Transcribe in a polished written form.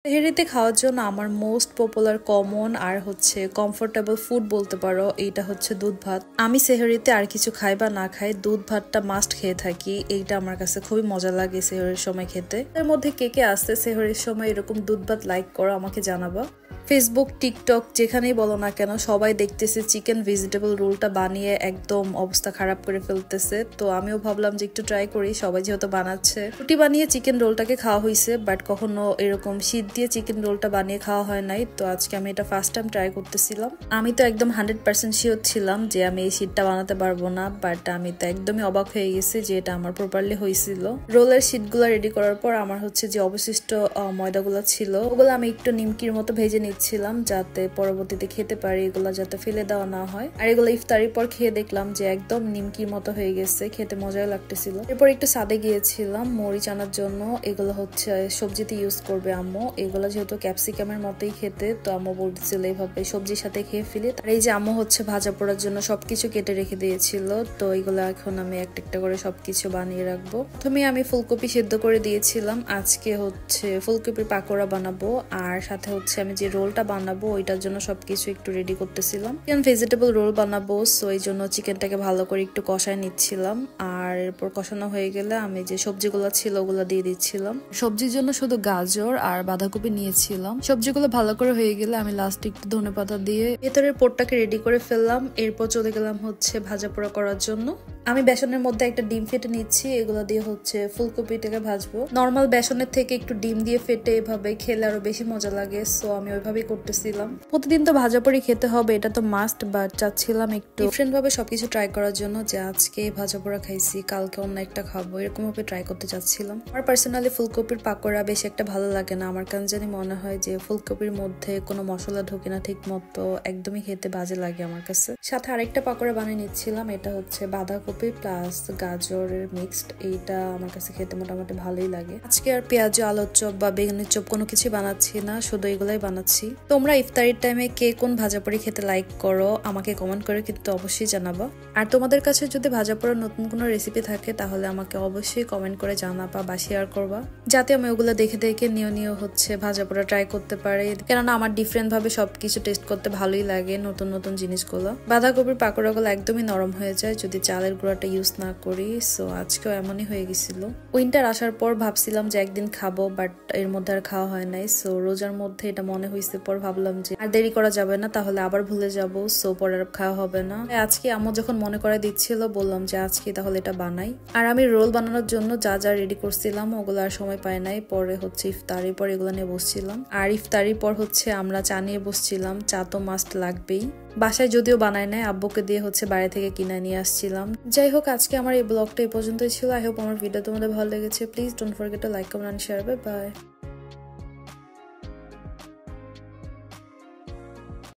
সেহরিতে খাওয়ার জন্য আমার মোস্ট পপুলার কমন আর হচ্ছে কমফোর্টেবল ফুড বলতে পারো, এইটা হচ্ছে দুধ ভাত। আমি সেহরিতে আর কিছু খাই বা না খাই, দুধ ভাতটা মাস্ট খেয়ে থাকি। এইটা আমার কাছে খুবই মজা লাগে সেহরির সময় খেতে। এর মধ্যে কে কে আসতে সেহরির সময় এরকম দুধ ভাত লাইক করো আমাকে জানাবা। ফেসবুক, টিকটক যেখানেই বলো না কেন সবাই দেখতেছে চিকেন ভেজিটেবল রোলটা বানিয়ে একদম অবস্থা খারাপ করে ফেলতেছে। তো আমিও ভাবলাম যে একটু ট্রাই করি, সবাই যেহেতু বানাচ্ছে। রুটি বানিয়ে চিকেন রোলটাকে খাওয়া হয়েছে, বাট কখনো এরকম শীত দিয়ে চিকেন রোলটা বানিয়ে খাওয়া হয় নাই। তো আজকে আমি এটা ফার্স্ট টাইম ট্রাই করতেছিলাম। আমি তো একদম 100% শিওর ছিলাম যে আমি এই শীতটা বানাতে পারবো না, বাট আমি তো একদমই অবাক হয়ে গেছি যে এটা আমার প্রপারলি হয়েছিল। রোলের শীটগুলো রেডি করার পর আমার হচ্ছে যে অবশিষ্ট ময়দাগুলো ছিল ওগুলো আমি একটু নিমকির মতো ভেজে নিচ্ছিলাম যাতে পরবর্তীতে খেতে পারি, এগুলা যাতে ফেলে দেওয়া না হয়। আর এগুলো ইফতারির পর খেয়ে দেখলাম যে একদম নিমকির মতো হয়ে গেছে, খেতে মজাই লাগতেছিল। এরপর একটু সাদে গিয়েছিলাম মরিচ আনার জন্য। এগুলো হচ্ছে সবজিতে ইউজ করবে আম্মু। এগুলো যেহেতু ক্যাপসিকামের মতোই খেতে, তো আম্মু বলতেছিল এইভাবে সবজির সাথে খেয়ে ফেলি। আর এই যে আম্মু হচ্ছে ভাজা পোড়ার জন্য সবকিছু কেটে রেখে দিয়েছিল। তো এগুলো এখন আমি একটা একটা করে সবকিছু বানিয়ে রাখবো। প্রথমে আমি ফুলকপি সেদ্ধ করে দিয়েছিলাম। আজকে হচ্ছে ফুলকপির পাকোড়া বানাবো, আর সাথে হচ্ছে আমি যে রোলটা বানাবো ওইটার জন্য সবকিছু একটু রেডি করতেছিলাম। ভেজিটেবল রোল বানাবো, সো এই জন্য চিকেনটাকে ভালো করে একটু কষায় নিচ্ছিলাম। আর এরপর কষানো হয়ে গেলে আমি যে সবজিগুলো ছিল ওগুলো দিয়ে দিচ্ছিলাম। সবজির জন্য শুধু গাজর আর বাঁধাকপি নিয়েছিলাম। সবজিগুলো ভালো করে হয়ে গেলে আমি লাস্টে একটু ধনেপাতা দিয়ে ভেতরের পোরটাকে রেডি করে ফেললাম। এরপর চলে গেলাম হচ্ছে ভাজা পোড়া করার জন্য। আমি বেসনের মধ্যে একটা ডিম ফেটে নিচ্ছি, এগুলো দিয়ে হচ্ছে ফুলকপিটাকে ভাজবো। নর্মাল বেসনের থেকে একটু ডিম দিয়ে ফেটে এভাবে খেলে আরো বেশি মজা লাগে, সো আমি ওইভাবেই করতেছিলাম। প্রতিদিন তো ভাজা পোড়ি খেতে হবে, এটা তো মাস্ট, বাট চাচ্ছিলাম একটু ডিফারেন্ট ভাবে সবকিছু ট্রাই করার জন্য, যে আজকে ভাজা পোড়া খাইছি কালকে অন্য একটা খাবো, এরকম ভাবে ট্রাই করতে চাচ্ছিলাম। আমার পার্সোনালি ফুলকপির পাকোড়া বেশি একটা ভালো লাগে না। আমার কেন জানি মনে হয় যে ফুলকপির মধ্যে কোনো মশলা ঢোকে না ঠিক মতো, একদমই খেতে বাজে লাগে আমার কাছে। সাথে আরেকটা পাকোড়া বানিয়ে নিচ্ছিলাম, এটা হচ্ছে বাঁধাকপি প্লাস গাজরের মিক্সড। এইটা আমার কাছে খেতে মোটামুটি ভালোই লাগে। আজকে আর পেঁয়াজ, আলুর চপ বা বেগুনের চপ কোনো কিছু বানাচ্ছি না, শুধু এগুলাই বানাচ্ছি। তোমরা ইফতারির টাইমে কে কোন ভাজাপোড়ি খেতে লাইক করো আমাকে কমেন্ট করে কিন্তু অবশ্যই জানাবা। আর তোমাদের কাছে যদি ভাজাপোড়ার নতুন কোনো রেসিপি থাকে তাহলে আমাকে অবশ্যই কমেন্ট করে জানাবা বা শেয়ার করবা, যাতে আমি ওগুলো দেখে দেখে নিয়ে হচ্ছে ভাজাপোড়া ট্রাই করতে পারি। কেননা আমার ডিফারেন্ট ভাবে সবকিছু টেস্ট করতে ভালোই লাগে, নতুন নতুন জিনিসগুলো। বাঁধাকপির পাকোড়াগুলো একদমই নরম হয়ে যায় যদি চালের গুঁড়াটা ইউজ না করি। সো আজকেও এমনই হয়ে গেছিল। উইন্টার আসার পর ভাবছিলাম যে একদিন খাবো, বাট এর মধ্যে আর খাওয়া হয় নাই। সো রোজার মধ্যে এটা মনে হয়েছে, পর ভাবলাম যে আর দেরি করা যাবে না, তাহলে আবার ভুলে যাব, সো পরে আর খাওয়া হবে না। আজকে আম্মু যখন মনে করে দিচ্ছিল বললাম যে আজকে তাহলে এটা বানাই। আর আমি রোল বানানোর জন্য যা যা রেডি করছিলাম ওগুলো আর সময় পায় নাই, পরে হচ্ছে ইফতারির পর এগুলো নিয়ে বসছিলাম। আর ইফতারির পর হচ্ছে আমরা চা নিয়ে বসছিলাম, চা তো মাস্ট লাগবেই। বাসায় যদিও বানাই নাই, আব্বুকে দিয়ে হচ্ছে বাইরে থেকে কিনে নিয়ে আসছিলাম। যাই হোক, আজকে আমার এই ব্লগটা এই পর্যন্তই ছিল। আই হোপ আমার ভিডিও তোমাদের ভালো লেগেছে। Please don't forget to like, comment and share. Bye by.